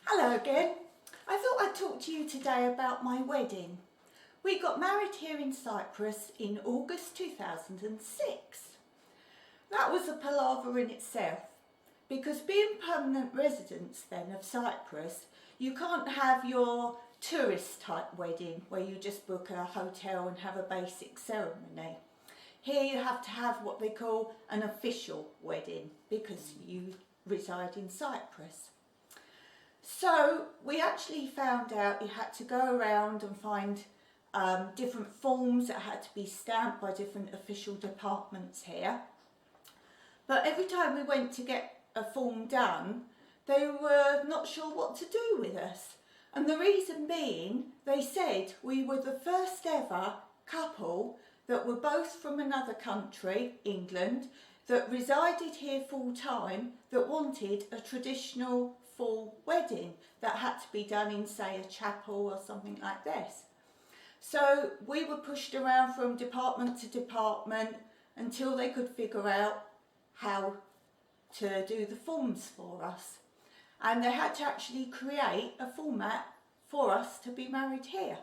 Hello again. I thought I'd talk to you today about my wedding. We got married here in Cyprus in August 2006. That was a palaver in itself because being permanent residents then of Cyprus, you can't have your tourist type wedding where you just book a hotel and have a basic ceremony. Here you have to have what they call an official wedding because you reside in Cyprus. So we actually found out you had to go around and find different forms that had to be stamped by different official departments here. But every time we went to get a form done, they were not sure what to do with us. And the reason being, they said we were the first ever couple that were both from another country, England, that resided here full time, that wanted a traditional full wedding that had to be done in, say, a chapel or something like this. So we were pushed around from department to department until they could figure out how to do the forms for us. And they had to actually create a format for us to be married here.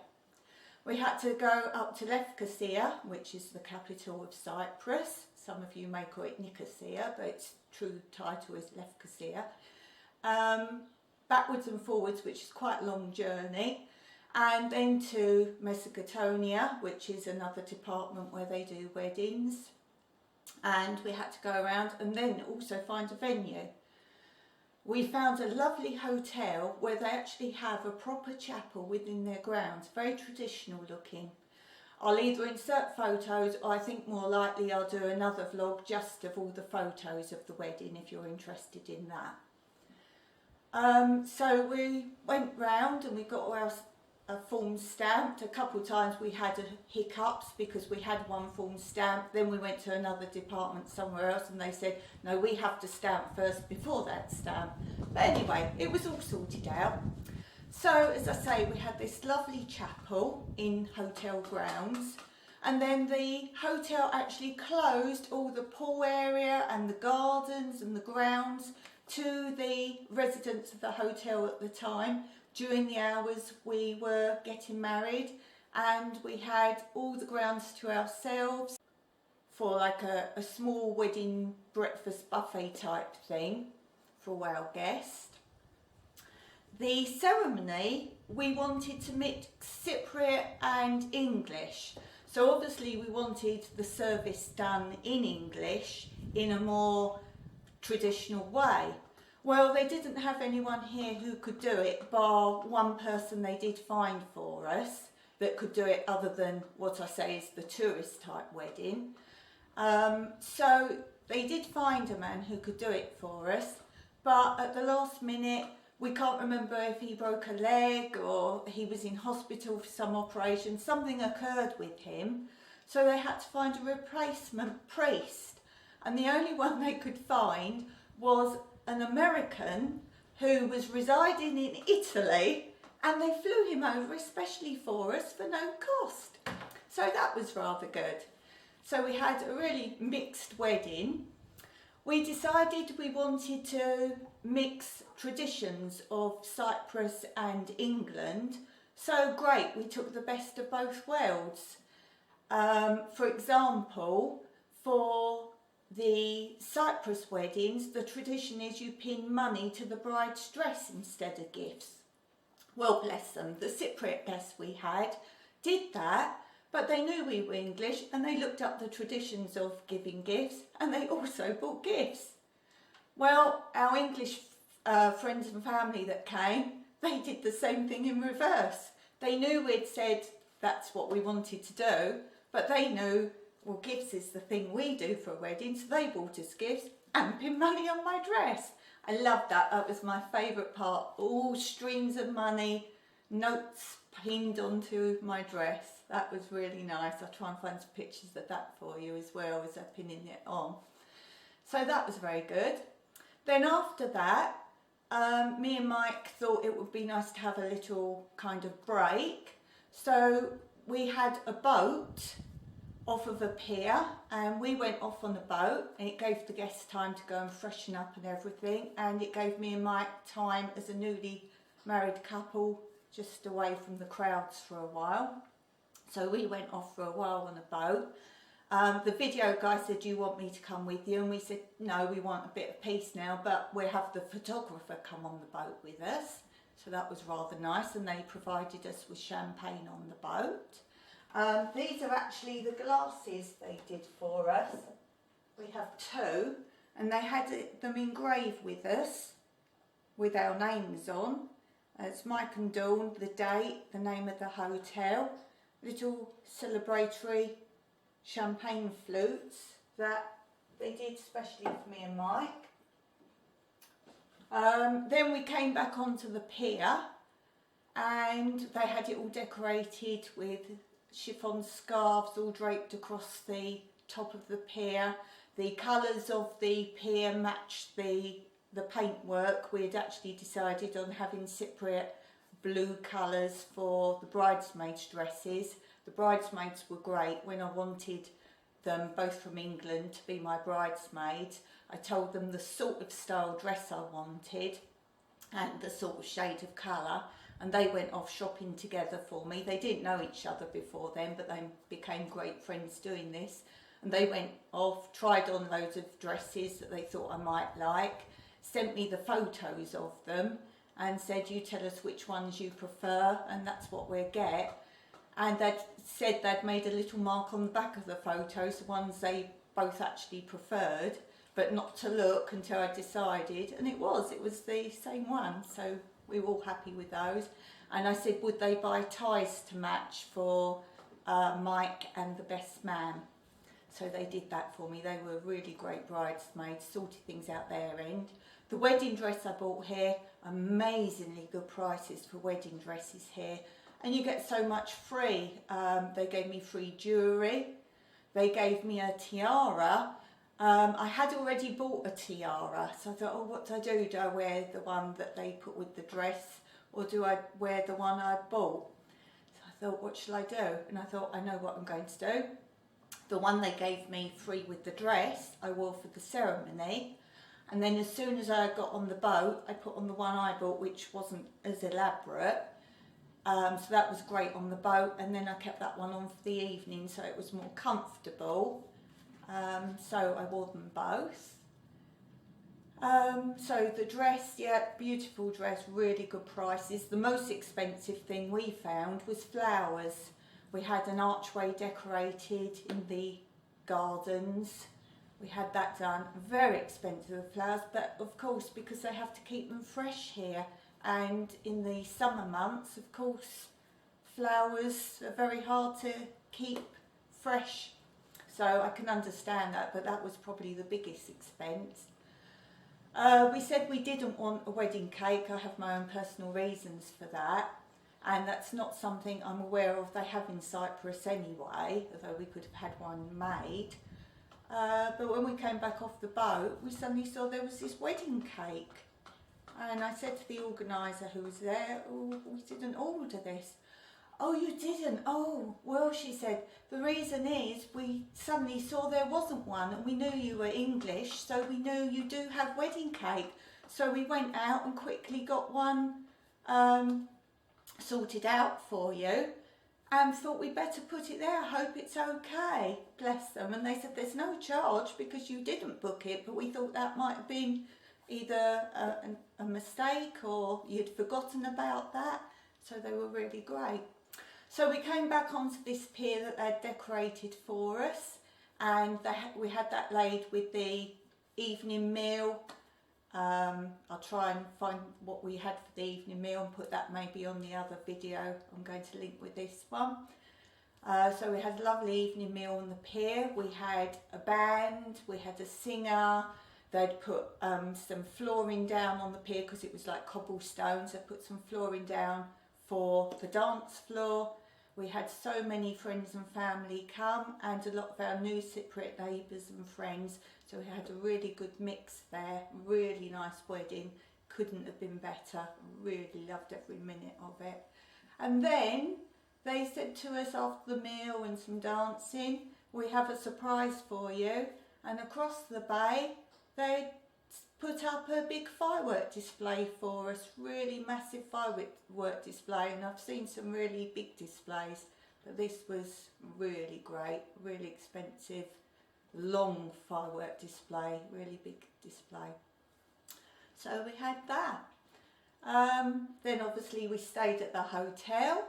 We had to go up to Lefkosia, which is the capital of Cyprus. Some of you may call it Nicosia, but its true title is Lefkosia. Backwards and forwards, which is quite a long journey, and then to Mesopotamia, which is another department where they do weddings, and we had to go around and then also find a venue. We found a lovely hotel where they actually have a proper chapel within their grounds, very traditional looking. I'll either insert photos or I think more likely I'll do another vlog just of all the photos of the wedding if you're interested in that. So we went round and we got all our forms stamped. A couple of times we had hiccups because we had one form stamped, then we went to another department somewhere else and they said, no, we have to stamp first before that stamp. But anyway, it was all sorted out. So as I say, we had this lovely chapel in hotel grounds, and then the hotel actually closed all the pool area and the gardens and the grounds to the residents of the hotel at the time during the hours we were getting married, and we had all the grounds to ourselves for like a small wedding breakfast buffet type thing for our guests. The ceremony, we wanted to mix Cypriot and English. So obviously we wanted the service done in English in a more traditional way. Well, they didn't have anyone here who could do it, bar one person they did find for us that could do it other than what I say is the tourist type wedding. So they did find a man who could do it for us, but at the last minute, we can't remember if he broke a leg or he was in hospital for some operation. Something occurred with him, so they had to find a replacement priest. And the only one they could find was an American who was residing in Italy, and they flew him over especially for us for no cost. So that was rather good. So we had a really mixed wedding. We decided we wanted to mix traditions of Cyprus and England. So great, we took the best of both worlds. For example, for the Cyprus weddings, the tradition is you pin money to the bride's dress instead of gifts. Well, bless them, the Cypriot guests we had did that, but they knew we were English and they looked up the traditions of giving gifts, and they also bought gifts. Well, our English friends and family that came, they did the same thing in reverse. They knew we'd said that's what we wanted to do, but they knew, well, gifts is the thing we do for a wedding, so they bought us gifts and pinned money on my dress. I loved that. That was my favourite part. All streams of money, notes pinned onto my dress. That was really nice. I'll try and find some pictures of that for you as well as I'm pinning it on. So that was very good. Then after that, me and Mike thought it would be nice to have a little kind of break. So we had a boat off of a pier, and we went off on the boat, and it gave the guests time to go and freshen up and everything, and it gave me and Mike time as a newly married couple just away from the crowds for a while. So we went off for a while on a boat. The video guy said, do you want me to come with you? And we said, no, we want a bit of peace now, but we'll have the photographer come on the boat with us. So that was rather nice, and they provided us with champagne on the boat. These are actually the glasses they did for us. We have two, and they had them engraved with us, with our names on. It's Mike and Dawn, the date, the name of the hotel, little celebratory champagne flutes that they did specially for me and Mike. Then we came back onto the pier, and they had it all decorated with chiffon scarves all draped across the top of the pier. The colours of the pier matched the paintwork. We had actually decided on having Cypriot blue colours for the bridesmaids' dresses. The bridesmaids were great. When I wanted them both from England to be my bridesmaids, I told them the sort of style dress I wanted and the sort of shade of colour, and they went off shopping together for me. They didn't know each other before then, but they became great friends doing this. And they went off, tried on loads of dresses that they thought I might like, sent me the photos of them and said, you tell us which ones you prefer, and that's what we'll get. And they'd said they'd made a little mark on the back of the photos, the ones they both actually preferred, but not to look until I decided, and it was the same one, so we were all happy with those. And I said, would they buy ties to match for Mike and the best man? So they did that for me. They were really great bridesmaids, sorted things out their end. The wedding dress I bought here, amazingly good prices for wedding dresses here. And you get so much free. They gave me free jewellery. They gave me a tiara. I had already bought a tiara, so I thought, oh, what do I do? Do I wear the one that they put with the dress, or do I wear the one I bought? So I thought, what shall I do? And I thought, I know what I'm going to do. The one they gave me free with the dress, I wore for the ceremony. And then as soon as I got on the boat, I put on the one I bought, which wasn't as elaborate. So that was great on the boat, and then I kept that one on for the evening so it was more comfortable. So I wore them both. So the dress, yeah, beautiful dress, really good prices. The most expensive thing we found was flowers. We had an archway decorated in the gardens. We had that done. Very expensive flowers, but of course, because they have to keep them fresh here. And in the summer months, of course, flowers are very hard to keep fresh. So I can understand that, but that was probably the biggest expense. We said we didn't want a wedding cake. I have my own personal reasons for that. And that's not something I'm aware of they have in Cyprus anyway, although we could have had one made. But when we came back off the boat, we suddenly saw there was this wedding cake. And I said to the organiser who was there, oh, we didn't order this. Oh, you didn't? Oh, well, she said, the reason is we suddenly saw there wasn't one, and we knew you were English, so we knew you do have wedding cake. So we went out and quickly got one sorted out for you, and thought we'd better put it there. I hope it's okay. Bless them. And they said there's no charge because you didn't book it, but we thought that might have been either a mistake or you'd forgotten about that. So they were really great. So we came back onto this pier that they'd decorated for us, and we had that laid with the evening meal. I'll try and find what we had for the evening meal and put that maybe on the other video I'm going to link with this one. So we had a lovely evening meal on the pier. We had a band, we had a singer. They'd put some flooring down on the pier because it was like cobblestones. They put some flooring down for the dance floor. We had so many friends and family come, and a lot of our new Cypriot neighbours and friends. So we had a really good mix there. Really nice wedding. Couldn't have been better. Really loved every minute of it. And then they said to us after the meal and some dancing, we have a surprise for you. And across the bay, they put up a big firework display for us, really massive firework display, and I've seen some really big displays, but this was really great, really expensive, long firework display, really big display. So we had that. Then obviously we stayed at the hotel,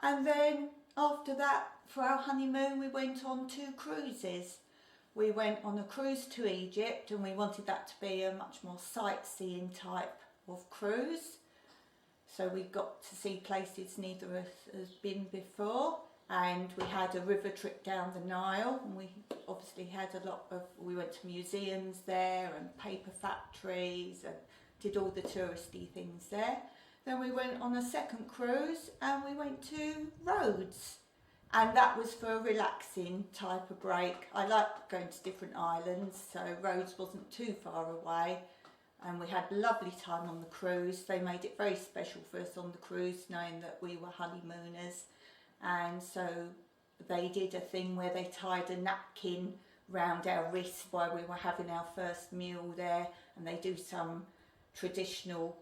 and then after that, for our honeymoon, we went on 2 cruises. We went on a cruise to Egypt, and we wanted that to be a much more sightseeing type of cruise. So we got to see places neither of us has been before, and we had a river trip down the Nile, and we obviously had we went to museums there and paper factories and did all the touristy things there. Then we went on a second cruise and we went to Rhodes, and that was for a relaxing type of break. I like going to different islands, so Rhodes wasn't too far away, and we had a lovely time on the cruise. They made it very special for us on the cruise, knowing that we were honeymooners, and so they did a thing where they tied a napkin round our wrist while we were having our first meal there, and they do some traditional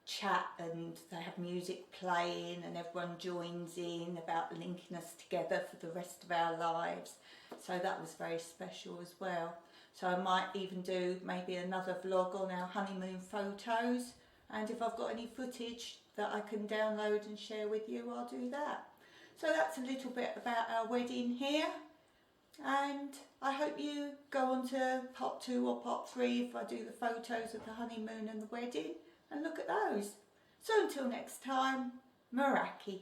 chat, and they have music playing and everyone joins in about linking us together for the rest of our lives. So that was very special as well. So I might even do maybe another vlog on our honeymoon photos, and if I've got any footage that I can download and share with you, I'll do that. So that's a little bit about our wedding here, and I hope you go on to part 2 or part 3 if I do the photos of the honeymoon and the wedding, and look at those. So until next time, Meraki.